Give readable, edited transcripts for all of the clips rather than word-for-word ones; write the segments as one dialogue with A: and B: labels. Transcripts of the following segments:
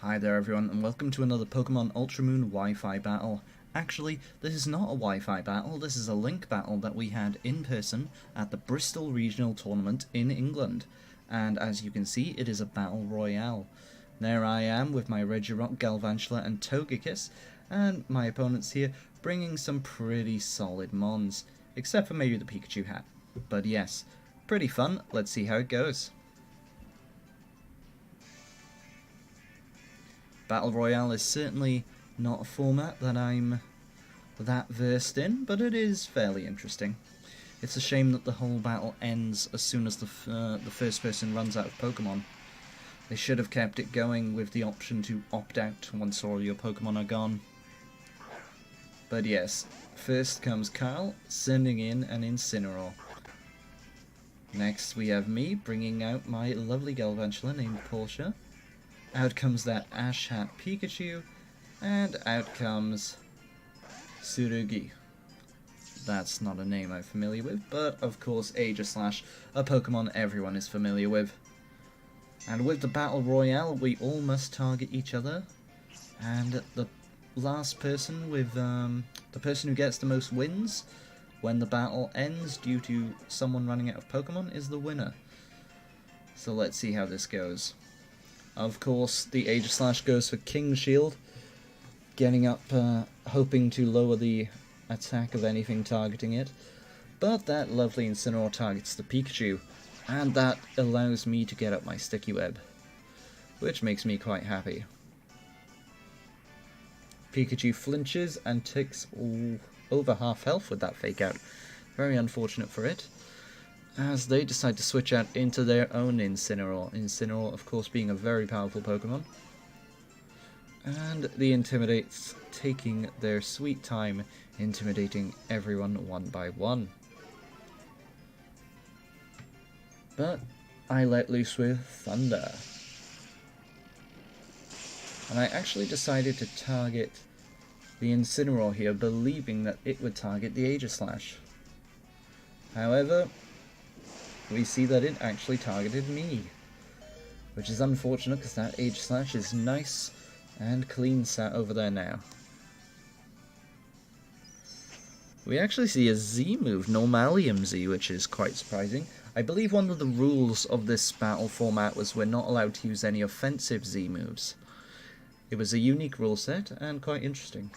A: Hi there everyone, and welcome to another Pokemon Ultramoon Wi-Fi battle. Actually, this is not a Wi-Fi battle, this is a link battle that we had in person at the Bristol Regional Tournament in England. And as you can see, it is a battle royale. There I am with my Regirock, Galvantula and Togekiss, and my opponents here bringing some pretty solid mons, except for maybe the Pikachu hat. But yes, pretty fun, let's see how it goes. Battle Royale is certainly not a format that I'm that versed in, but it is fairly interesting. It's a shame that the whole battle ends as soon as the first person runs out of Pokemon. They should have kept it going with the option to opt out once all your Pokemon are gone. But yes, first comes Kyle, sending in an Incineroar. Next we have me, bringing out my lovely Galvantula named Portia. Out comes that Ash Hat Pikachu, and out comes Tsurugi. That's not a name I'm familiar with, but of course Aegislash, a Pokemon everyone is familiar with. And with the Battle Royale, we all must target each other, and the last person with, the person who gets the most wins when the battle ends due to someone running out of Pokemon is the winner. So let's see how this goes. Of course, the Aegislash goes for King Shield, getting up, hoping to lower the attack of anything targeting it. But that lovely Incineroar targets the Pikachu, and that allows me to get up my Sticky Web, which makes me quite happy. Pikachu flinches and takes over half health with that fake out. Very unfortunate for it, as they decide to switch out into their own Incineroar. Incineroar, of course, being a very powerful Pokemon. And the Intimidates taking their sweet time, intimidating everyone one by one. But I let loose with Thunder. And I actually decided to target the Incineroar here, believing that it would target the Aegislash. However, we see that it actually targeted me, which is unfortunate because that Aegislash is nice and clean sat over there now. We actually see a Z move, Normalium Z, which is quite surprising. I believe one of the rules of this battle format was we're not allowed to use any offensive Z moves. It was a unique rule set and quite interesting.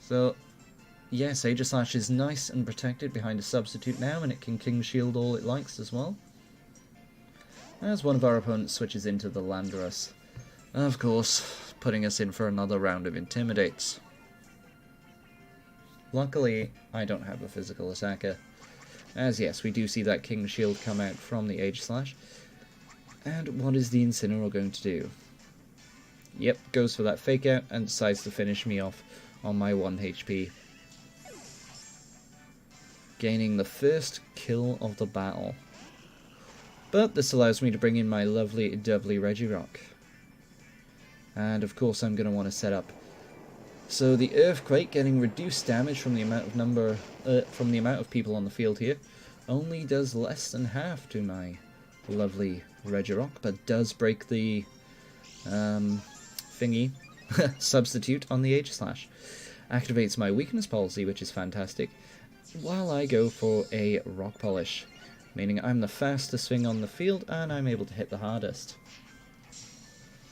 A: So yes, Aegislash is nice and protected behind a substitute now, and it can King Shield all it likes as well. As one of our opponents switches into the Landorus, of course, putting us in for another round of Intimidates. Luckily, I don't have a physical attacker, as yes, we do see that King Shield come out from the Aegislash. And what is the Incineroar going to do? Yep, goes for that fake out and decides to finish me off on my 1 HP. Gaining the first kill of the battle. But this allows me to bring in my lovely doubly Regirock. And of course I'm going to want to set up. So the Earthquake, getting reduced damage from the amount of people on the field here, only does less than half to my lovely Regirock, but does break the thingy substitute on the Aegislash. Activates my Weakness Policy, which is fantastic, while I go for a Rock Polish, meaning I'm the fastest thing on the field and I'm able to hit the hardest.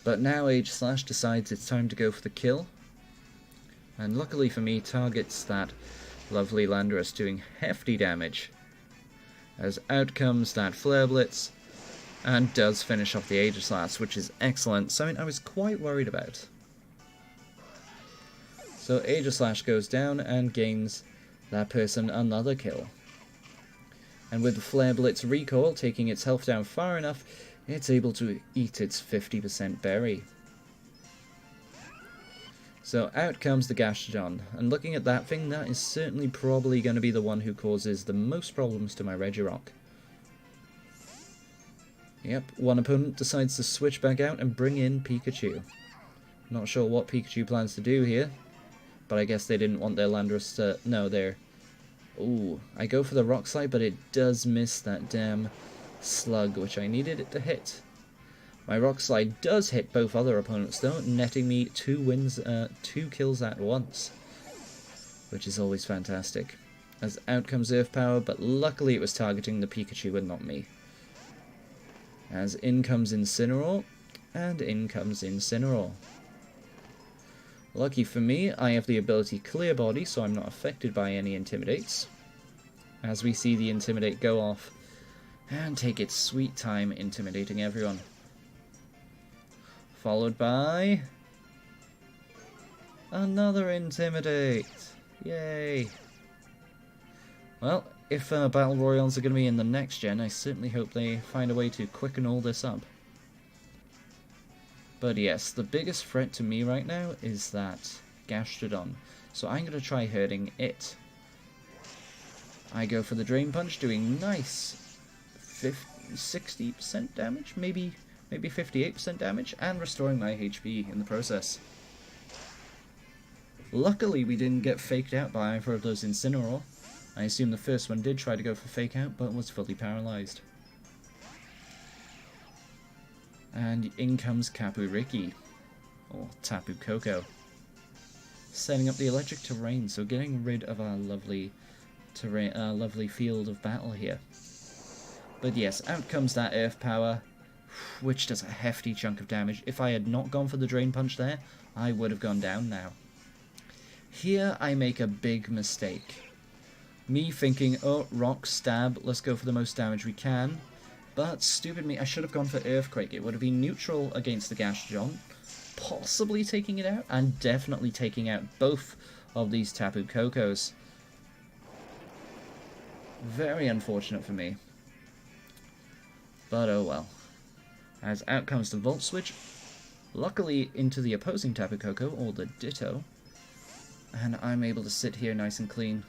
A: But now Aegislash decides it's time to go for the kill, and luckily for me targets that lovely Landorus, doing hefty damage, as out comes that Flare Blitz and does finish off the Aegislash, which is excellent, something I was quite worried about. So Aegislash goes down and gains that person another kill. And with the Flare Blitz recoil taking its health down far enough, it's able to eat its 50% berry. So out comes the Gastrodon, and looking at that thing, that is certainly probably going to be the one who causes the most problems to my Regirock. Yep, one opponent decides to switch back out and bring in Pikachu. Not sure what Pikachu plans to do here, but I guess they didn't want their Landorus to... no, they're... ooh, I go for the Rock Slide, but it does miss that damn Slug, which I needed it to hit. My Rock Slide does hit both other opponents though, netting me 2 kills at once, which is always fantastic. As out comes Earth Power, but luckily it was targeting the Pikachu and not me. As in comes Incineroar, and in comes Incineroar. Lucky for me, I have the ability Clear Body, so I'm not affected by any Intimidates. As we see the Intimidate go off, and take its sweet time intimidating everyone. Followed by another Intimidate. Yay! Well, if Battle Royals are going to be in the next gen, I certainly hope they find a way to quicken all this up. But yes, the biggest threat to me right now is that Gastrodon, so I'm going to try hurting it. I go for the Drain Punch, doing nice 60% damage, maybe 58% damage, and restoring my HP in the process. Luckily, we didn't get faked out by either of those Incineroar. I assume the first one did try to go for fake out, but was fully paralyzed. And in comes Kapuriki, or Tapu Koko, setting up the electric terrain, so getting rid of our lovely terrain, lovely field of battle here. But yes, out comes that Earth Power, which does a hefty chunk of damage. If I had not gone for the Drain Punch there, I would have gone down now. Here I make a big mistake. Me thinking, oh, Rock, Stab, let's go for the most damage we can. But, stupid me, I should have gone for Earthquake. It would have been neutral against the Gastrodon, possibly taking it out, and definitely taking out both of these Tapu Kokos. Very unfortunate for me. But oh well. As out comes the Volt Switch, luckily into the opposing Tapu Koko, or the Ditto, and I'm able to sit here nice and clean.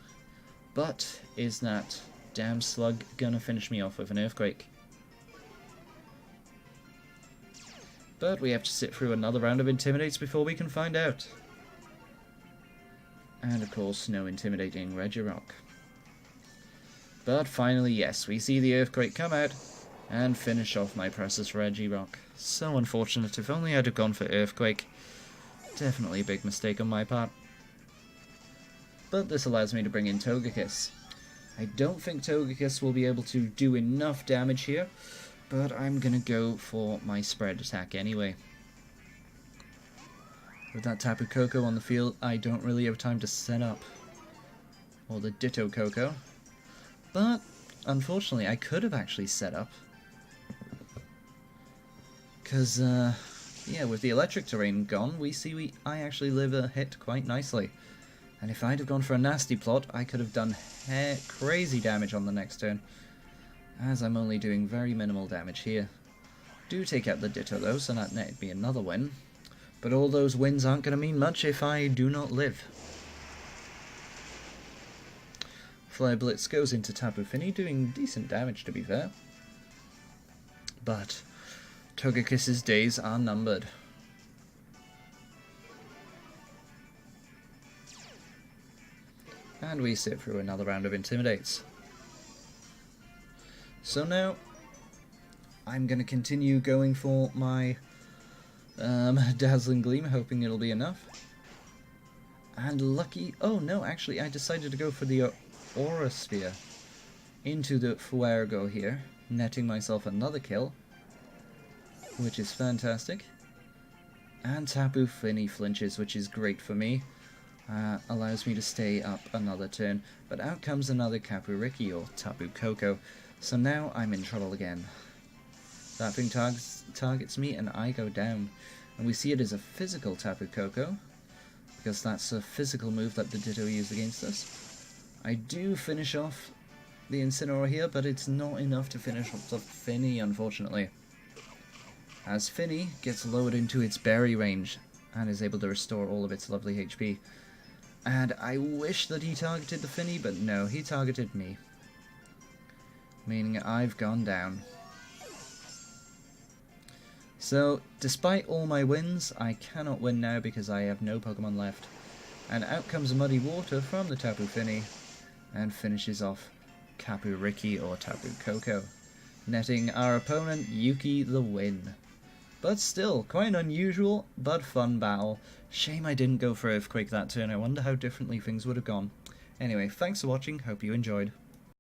A: But is that damn Slug gonna finish me off with an Earthquake? But we have to sit through another round of Intimidates before we can find out. And of course, no intimidating Regirock. But finally, yes, we see the Earthquake come out and finish off my precious Regirock. So unfortunate, if only I'd have gone for Earthquake. Definitely a big mistake on my part. But this allows me to bring in Togekiss. I don't think Togekiss will be able to do enough damage here, but I'm gonna go for my spread attack anyway. With that Tapu Koko on the field, I don't really have time to set up. Or the Ditto Koko. But, unfortunately, I could have actually set up. Because, yeah, with the electric terrain gone, we see I actually live a hit quite nicely. And if I'd have gone for a nasty plot, I could have done crazy damage on the next turn. As I'm only doing very minimal damage here. Do take out the Ditto though, so that netted me another win. But all those wins aren't going to mean much if I do not live. Flare Blitz goes into Tapu Fini, doing decent damage to be fair. But Togekiss's days are numbered. And we sit through another round of Intimidates. So now, I'm going to continue going for my Dazzling Gleam, hoping it'll be enough. And lucky... oh no, actually I decided to go for the Aura Sphere into the Fuego here, netting myself another kill, which is fantastic. And Tapu Fini flinches, which is great for me. Allows me to stay up another turn, but out comes another Kapuriki or Tapu Koko, so now I'm in trouble again. That thing targets me and I go down, and we see it as a physical Tapu Koko, because that's a physical move that the Ditto used against us. I do finish off the Incineroar here, but it's not enough to finish off the Fini, unfortunately. As Fini gets lowered into its berry range, and is able to restore all of its lovely HP. And I wish that he targeted the Fini, but no, he targeted me. Meaning I've gone down. So, despite all my wins, I cannot win now because I have no Pokemon left. And out comes Muddy Water from the Tapu Fini, and finishes off Kapuriki or Tapu Koko, netting our opponent Yuki the win. But still, quite an unusual but fun battle. Shame I didn't go for Earthquake that turn. I wonder how differently things would have gone. Anyway, thanks for watching, hope you enjoyed.